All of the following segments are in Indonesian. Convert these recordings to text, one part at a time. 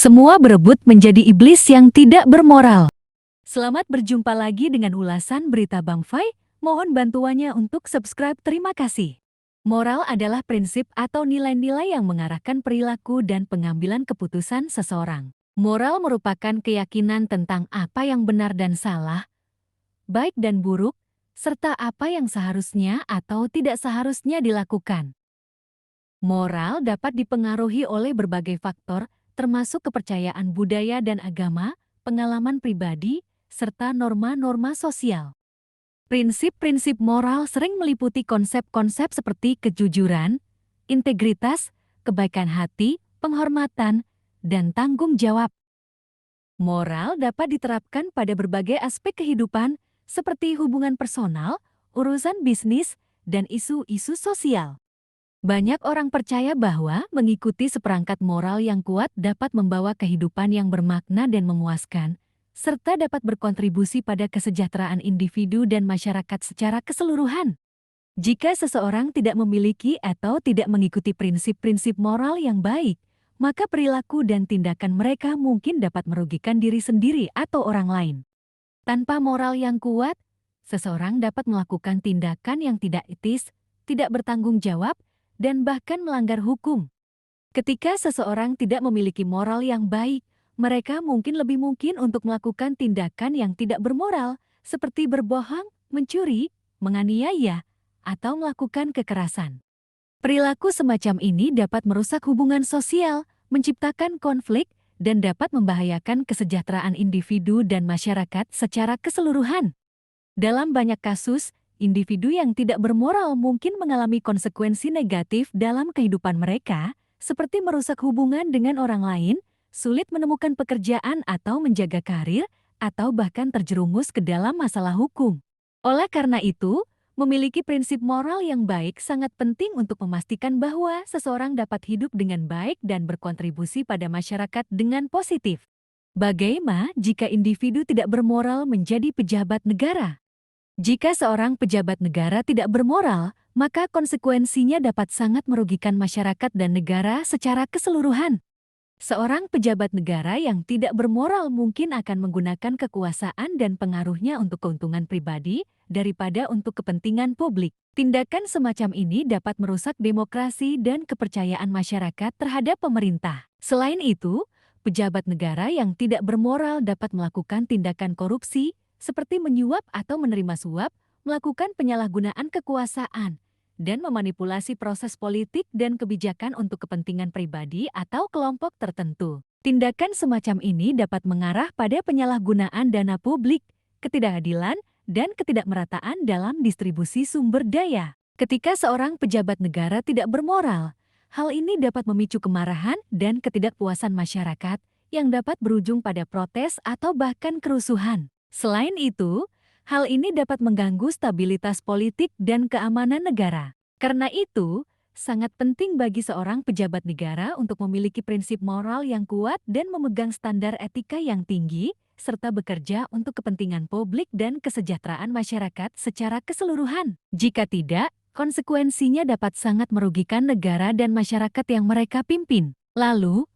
Semua berebut menjadi iblis yang tidak bermoral. Selamat berjumpa lagi dengan ulasan berita Bang Fai. Mohon bantuannya untuk subscribe, terima kasih. Moral adalah prinsip atau nilai-nilai yang mengarahkan perilaku dan pengambilan keputusan seseorang. Moral merupakan keyakinan tentang apa yang benar dan salah, baik dan buruk, serta apa yang seharusnya atau tidak seharusnya dilakukan. Moral dapat dipengaruhi oleh berbagai faktor, termasuk kepercayaan budaya dan agama, pengalaman pribadi, serta norma-norma sosial. Prinsip-prinsip moral sering meliputi konsep-konsep seperti kejujuran, integritas, kebaikan hati, penghormatan, dan tanggung jawab. Moral dapat diterapkan pada berbagai aspek kehidupan, seperti hubungan personal, urusan bisnis, dan isu-isu sosial. Banyak orang percaya bahwa mengikuti seperangkat moral yang kuat dapat membawa kehidupan yang bermakna dan memuaskan, serta dapat berkontribusi pada kesejahteraan individu dan masyarakat secara keseluruhan. Jika seseorang tidak memiliki atau tidak mengikuti prinsip-prinsip moral yang baik, maka perilaku dan tindakan mereka mungkin dapat merugikan diri sendiri atau orang lain. Tanpa moral yang kuat, seseorang dapat melakukan tindakan yang tidak etis, tidak bertanggung jawab, dan bahkan melanggar hukum. Ketika seseorang tidak memiliki moral yang baik, mereka lebih mungkin untuk melakukan tindakan yang tidak bermoral, seperti berbohong, mencuri, menganiaya, atau melakukan kekerasan. Perilaku semacam ini dapat merusak hubungan sosial, menciptakan konflik, dan dapat membahayakan kesejahteraan individu dan masyarakat secara keseluruhan. Dalam banyak kasus, individu yang tidak bermoral mungkin mengalami konsekuensi negatif dalam kehidupan mereka, seperti merusak hubungan dengan orang lain, sulit menemukan pekerjaan atau menjaga karir, atau bahkan terjerumus ke dalam masalah hukum. Oleh karena itu, memiliki prinsip moral yang baik sangat penting untuk memastikan bahwa seseorang dapat hidup dengan baik dan berkontribusi pada masyarakat dengan positif. Bagaimana jika individu tidak bermoral menjadi pejabat negara? Jika seorang pejabat negara tidak bermoral, maka konsekuensinya dapat sangat merugikan masyarakat dan negara secara keseluruhan. Seorang pejabat negara yang tidak bermoral mungkin akan menggunakan kekuasaan dan pengaruhnya untuk keuntungan pribadi daripada untuk kepentingan publik. Tindakan semacam ini dapat merusak demokrasi dan kepercayaan masyarakat terhadap pemerintah. Selain itu, pejabat negara yang tidak bermoral dapat melakukan tindakan korupsi, seperti menyuap atau menerima suap, melakukan penyalahgunaan kekuasaan, dan memanipulasi proses politik dan kebijakan untuk kepentingan pribadi atau kelompok tertentu. Tindakan semacam ini dapat mengarah pada penyalahgunaan dana publik, ketidakadilan, dan ketidakmerataan dalam distribusi sumber daya. Ketika seorang pejabat negara tidak bermoral, hal ini dapat memicu kemarahan dan ketidakpuasan masyarakat yang dapat berujung pada protes atau bahkan kerusuhan. Selain itu, hal ini dapat mengganggu stabilitas politik dan keamanan negara. Karena itu, sangat penting bagi seorang pejabat negara untuk memiliki prinsip moral yang kuat dan memegang standar etika yang tinggi, serta bekerja untuk kepentingan publik dan kesejahteraan masyarakat secara keseluruhan. Jika tidak, konsekuensinya dapat sangat merugikan negara dan masyarakat yang mereka pimpin. Lalu,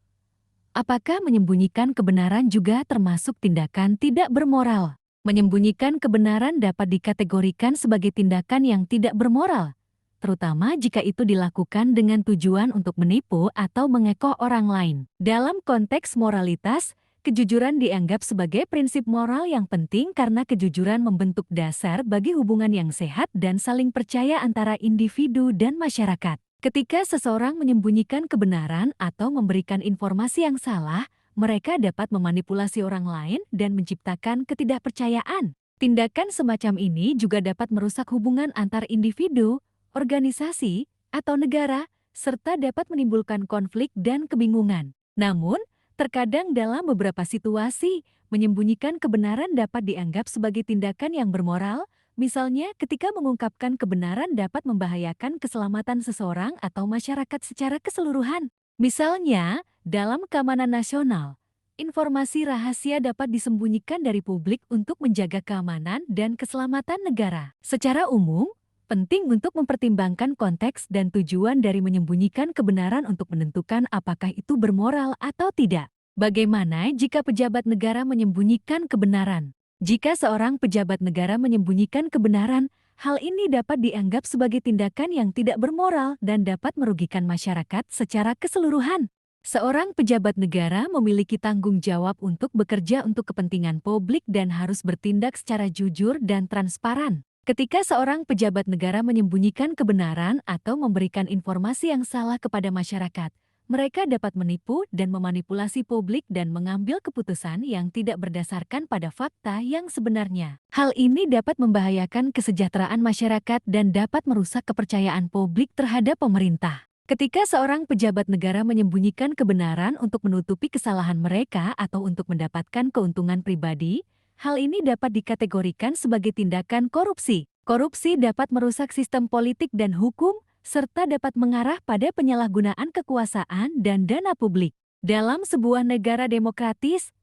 apakah menyembunyikan kebenaran juga termasuk tindakan tidak bermoral? Menyembunyikan kebenaran dapat dikategorikan sebagai tindakan yang tidak bermoral, terutama jika itu dilakukan dengan tujuan untuk menipu atau mengecoh orang lain. Dalam konteks moralitas, kejujuran dianggap sebagai prinsip moral yang penting karena kejujuran membentuk dasar bagi hubungan yang sehat dan saling percaya antara individu dan masyarakat. Ketika seseorang menyembunyikan kebenaran atau memberikan informasi yang salah, mereka dapat memanipulasi orang lain dan menciptakan ketidakpercayaan. Tindakan semacam ini juga dapat merusak hubungan antar individu, organisasi, atau negara, serta dapat menimbulkan konflik dan kebingungan. Namun, terkadang dalam beberapa situasi, menyembunyikan kebenaran dapat dianggap sebagai tindakan yang bermoral. Misalnya, ketika mengungkapkan kebenaran dapat membahayakan keselamatan seseorang atau masyarakat secara keseluruhan. Misalnya, dalam keamanan nasional, informasi rahasia dapat disembunyikan dari publik untuk menjaga keamanan dan keselamatan negara. Secara umum, penting untuk mempertimbangkan konteks dan tujuan dari menyembunyikan kebenaran untuk menentukan apakah itu bermoral atau tidak. Bagaimana jika pejabat negara menyembunyikan kebenaran? Jika seorang pejabat negara menyembunyikan kebenaran, hal ini dapat dianggap sebagai tindakan yang tidak bermoral dan dapat merugikan masyarakat secara keseluruhan. Seorang pejabat negara memiliki tanggung jawab untuk bekerja untuk kepentingan publik dan harus bertindak secara jujur dan transparan. Ketika seorang pejabat negara menyembunyikan kebenaran atau memberikan informasi yang salah kepada masyarakat, mereka dapat menipu dan memanipulasi publik dan mengambil keputusan yang tidak berdasarkan pada fakta yang sebenarnya. Hal ini dapat membahayakan kesejahteraan masyarakat dan dapat merusak kepercayaan publik terhadap pemerintah. Ketika seorang pejabat negara menyembunyikan kebenaran untuk menutupi kesalahan mereka atau untuk mendapatkan keuntungan pribadi, hal ini dapat dikategorikan sebagai tindakan korupsi. Korupsi dapat merusak sistem politik dan hukum, serta dapat mengarah pada penyalahgunaan kekuasaan dan dana publik. Dalam sebuah negara demokratis,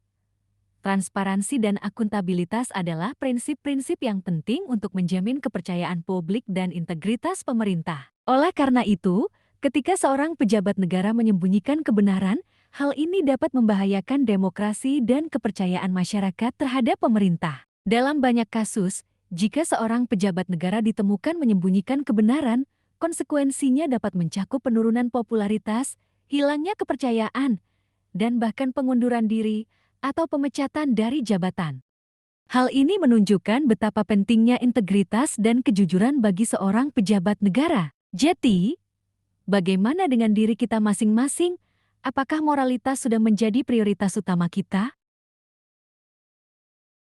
transparansi dan akuntabilitas adalah prinsip-prinsip yang penting untuk menjamin kepercayaan publik dan integritas pemerintah. Oleh karena itu, ketika seorang pejabat negara menyembunyikan kebenaran, hal ini dapat membahayakan demokrasi dan kepercayaan masyarakat terhadap pemerintah. Dalam banyak kasus, jika seorang pejabat negara ditemukan menyembunyikan kebenaran, konsekuensinya dapat mencakup penurunan popularitas, hilangnya kepercayaan, dan bahkan pengunduran diri atau pemecatan dari jabatan. Hal ini menunjukkan betapa pentingnya integritas dan kejujuran bagi seorang pejabat negara. Jadi, bagaimana dengan diri kita masing-masing? Apakah moralitas sudah menjadi prioritas utama kita?